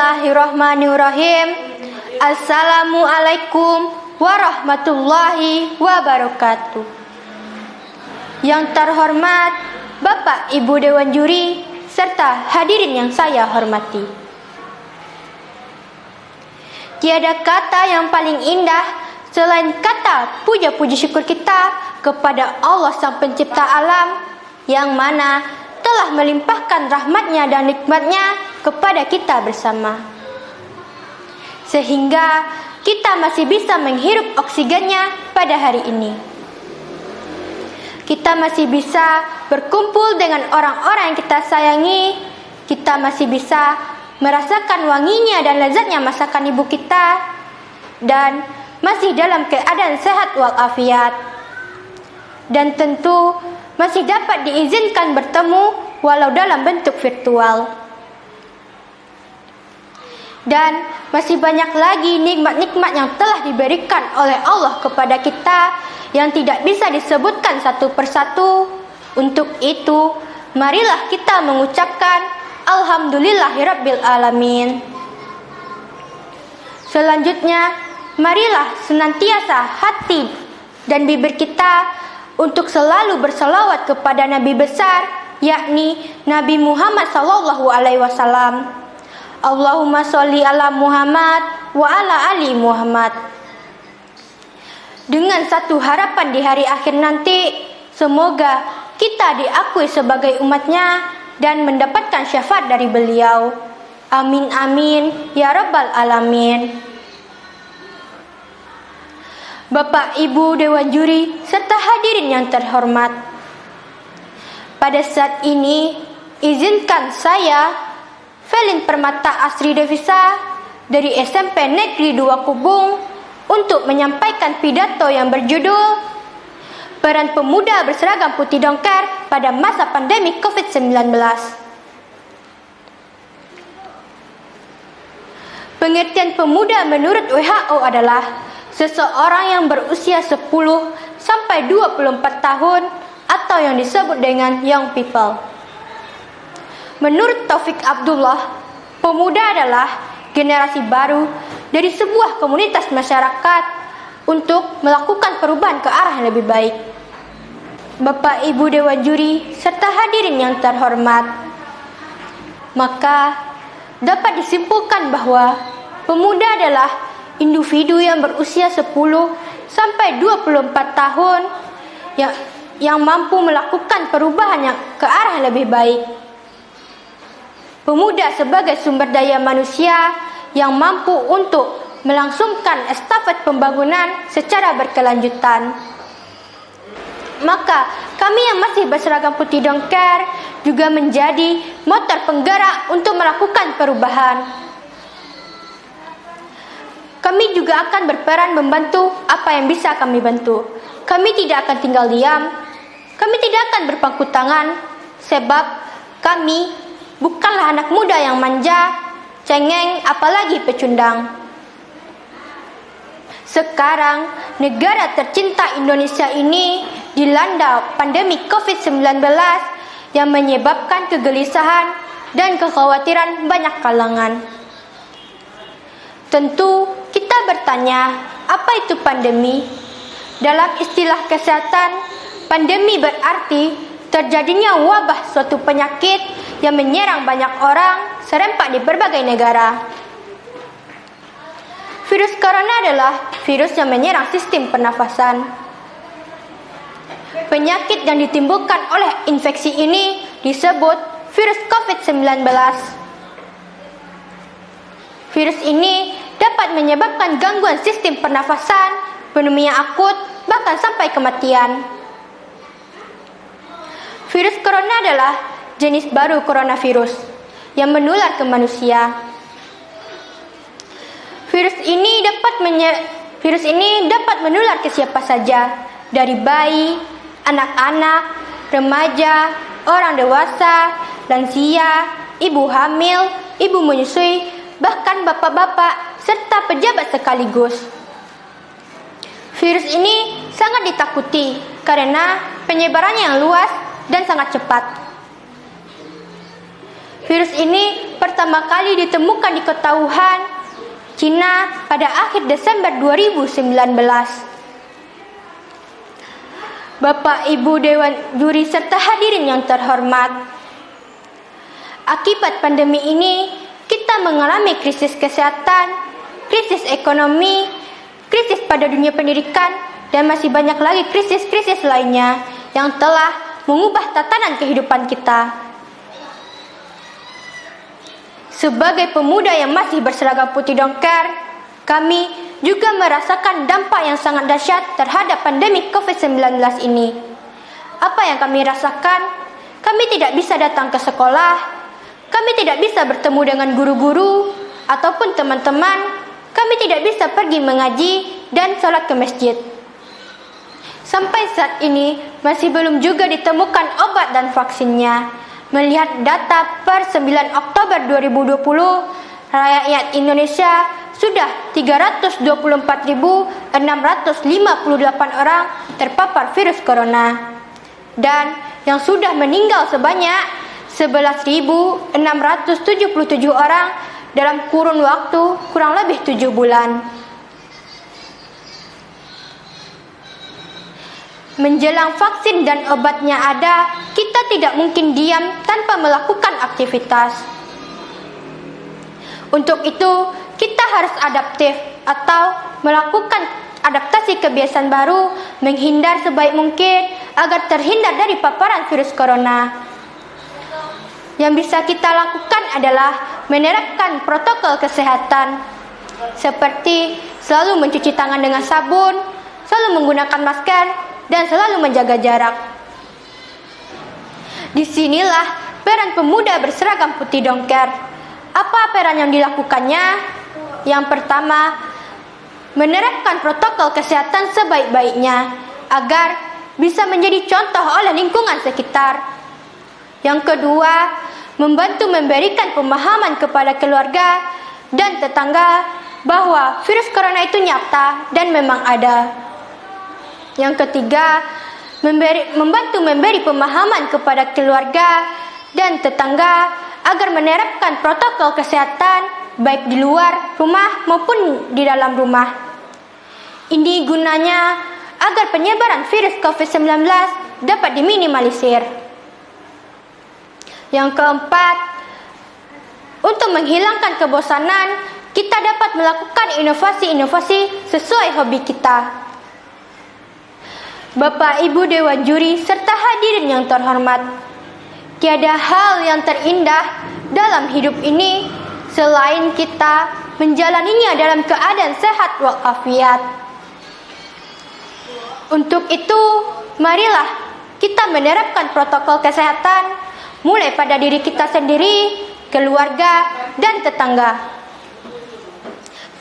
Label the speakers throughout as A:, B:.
A: Bismillahirrahmanirrahim. Assalamualaikum warahmatullahi wabarakatuh. Yang terhormat Bapak Ibu Dewan Juri serta hadirin yang saya hormati. Tiada kata yang paling indah selain kata puja-puji syukur kita kepada Allah Sang Pencipta Alam, yang mana telah melimpahkan rahmatnya dan nikmatnya kepada kita bersama, sehingga kita masih bisa menghirup oksigennya pada hari ini. Kita masih bisa berkumpul dengan orang-orang yang kita sayangi. Kita masih bisa merasakan wanginya dan lezatnya masakan ibu kita, dan masih dalam keadaan sehat walafiat. Dan tentu masih dapat diizinkan bertemu walau dalam bentuk virtual. Dan masih banyak lagi nikmat-nikmat yang telah diberikan oleh Allah kepada kita yang tidak bisa disebutkan satu persatu. Untuk itu, marilah kita mengucapkan Alhamdulillahirabbil alamin. Selanjutnya, marilah senantiasa hati dan bibir kita untuk selalu berselawat kepada Nabi besar, yakni Nabi Muhammad SAW. Allahumma sholli ala Muhammad wa ala ali Muhammad. Dengan satu harapan di hari akhir nanti, semoga kita diakui sebagai umatnya dan mendapatkan syafaat dari beliau. Amin amin ya rabbal alamin. Bapak Ibu Dewan Juri serta hadirin yang terhormat, pada saat ini izinkan saya, Felin Permata Asri Devisa dari SMP Negeri 2 Kubung, untuk menyampaikan pidato yang berjudul Peran Pemuda Berseragam Putih Dongker pada Masa Pandemi COVID-19. Pengertian pemuda menurut WHO adalah seseorang yang berusia 10 sampai 24 tahun atau yang disebut dengan young people. Menurut Taufik Abdullah, pemuda adalah generasi baru dari sebuah komunitas masyarakat untuk melakukan perubahan ke arah yang lebih baik. Bapak Ibu Dewan Juri serta hadirin yang terhormat, maka dapat disimpulkan bahwa pemuda adalah individu yang berusia 10 sampai 24 tahun yang mampu melakukan perubahan yang ke arah yang lebih baik. Pemuda sebagai sumber daya manusia yang mampu untuk melangsungkan estafet pembangunan secara berkelanjutan. Maka kami yang masih berseragam putih dongker juga menjadi motor penggerak untuk melakukan perubahan. Kami juga akan berperan membantu apa yang bisa kami bantu. Kami tidak akan tinggal diam. Kami tidak akan berpangku tangan, sebab kami bukanlah anak muda yang manja, cengeng, apalagi pecundang. Sekarang, negara tercinta Indonesia ini dilanda pandemi COVID-19 yang menyebabkan kegelisahan dan kekhawatiran banyak kalangan. Tentu kita bertanya, apa itu pandemi? Dalam istilah kesehatan, pandemi berarti terjadinya wabah suatu penyakit yang menyerang banyak orang serempak di berbagai negara. Virus corona adalah virus yang menyerang sistem pernafasan. Penyakit yang ditimbulkan oleh infeksi ini disebut virus COVID-19. Virus ini dapat menyebabkan gangguan sistem pernafasan, pneumonia akut, bahkan sampai kematian. Virus corona adalah jenis baru coronavirus yang menular ke manusia. Virus ini dapat menular ke siapa saja, dari bayi, anak-anak, remaja, orang dewasa, lansia, ibu hamil, ibu menyusui, bahkan bapak-bapak serta pejabat sekaligus. Virus ini sangat ditakuti karena penyebarannya yang luas dan sangat cepat. Virus ini pertama kali ditemukan di kota Wuhan, Cina pada akhir Desember 2019. Bapak, Ibu Dewan Juri serta hadirin yang terhormat, akibat pandemi ini kita mengalami krisis kesehatan, krisis ekonomi, krisis pada dunia pendidikan, dan masih banyak lagi krisis-krisis lainnya yang telah mengubah tatanan kehidupan kita. Sebagai pemuda yang masih berseragam putih dongker, kami juga merasakan dampak yang sangat dahsyat terhadap pandemi COVID-19 ini. Apa yang kami rasakan? Kami tidak bisa datang ke sekolah, kami tidak bisa bertemu dengan guru-guru ataupun teman-teman, kami tidak bisa pergi mengaji dan sholat ke masjid. Sampai saat ini masih belum juga ditemukan obat dan vaksinnya. Melihat data per 9 Oktober 2020, rakyat Indonesia sudah 324.658 orang terpapar virus corona, dan yang sudah meninggal sebanyak 11.677 orang dalam kurun waktu kurang lebih 7 bulan. Menjelang vaksin dan obatnya ada, kita tidak mungkin diam tanpa melakukan aktivitas. Untuk itu, kita harus adaptif atau melakukan adaptasi kebiasaan baru, menghindar sebaik mungkin agar terhindar dari paparan virus corona. Yang bisa kita lakukan adalah menerapkan protokol kesehatan, seperti selalu mencuci tangan dengan sabun, selalu menggunakan masker, dan selalu menjaga jarak. Disinilah peran pemuda berseragam putih dongker. Apa peran yang dilakukannya? Yang pertama, menerapkan protokol kesehatan sebaik-baiknya agar bisa menjadi contoh oleh lingkungan sekitar. Yang kedua, membantu memberikan pemahaman kepada keluarga dan tetangga bahwa virus corona itu nyata dan memang ada. Yang ketiga, membantu memberi pemahaman kepada keluarga dan tetangga agar menerapkan protokol kesehatan baik di luar rumah maupun di dalam rumah. Ini gunanya agar penyebaran virus COVID-19 dapat diminimalisir. Yang keempat, untuk menghilangkan kebosanan, kita dapat melakukan inovasi-inovasi sesuai hobi kita. Bapak, Ibu Dewan Juri, serta hadirin yang terhormat, tiada hal yang terindah dalam hidup ini selain kita menjalaninya dalam keadaan sehat walafiat. Untuk itu, marilah kita menerapkan protokol kesehatan mulai pada diri kita sendiri, keluarga, dan tetangga.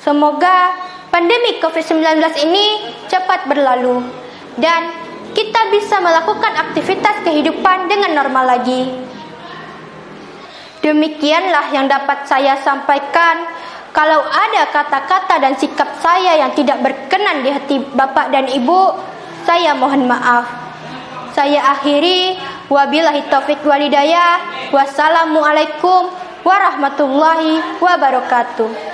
A: Semoga pandemi COVID-19 ini cepat berlalu dan kita bisa melakukan aktivitas kehidupan dengan normal lagi. Demikianlah yang dapat saya sampaikan. Kalau ada kata-kata dan sikap saya yang tidak berkenan di hati Bapak dan Ibu, saya mohon maaf. Saya akhiri, wabillahi taufik walhidayah. Wassalamualaikum warahmatullahi wabarakatuh.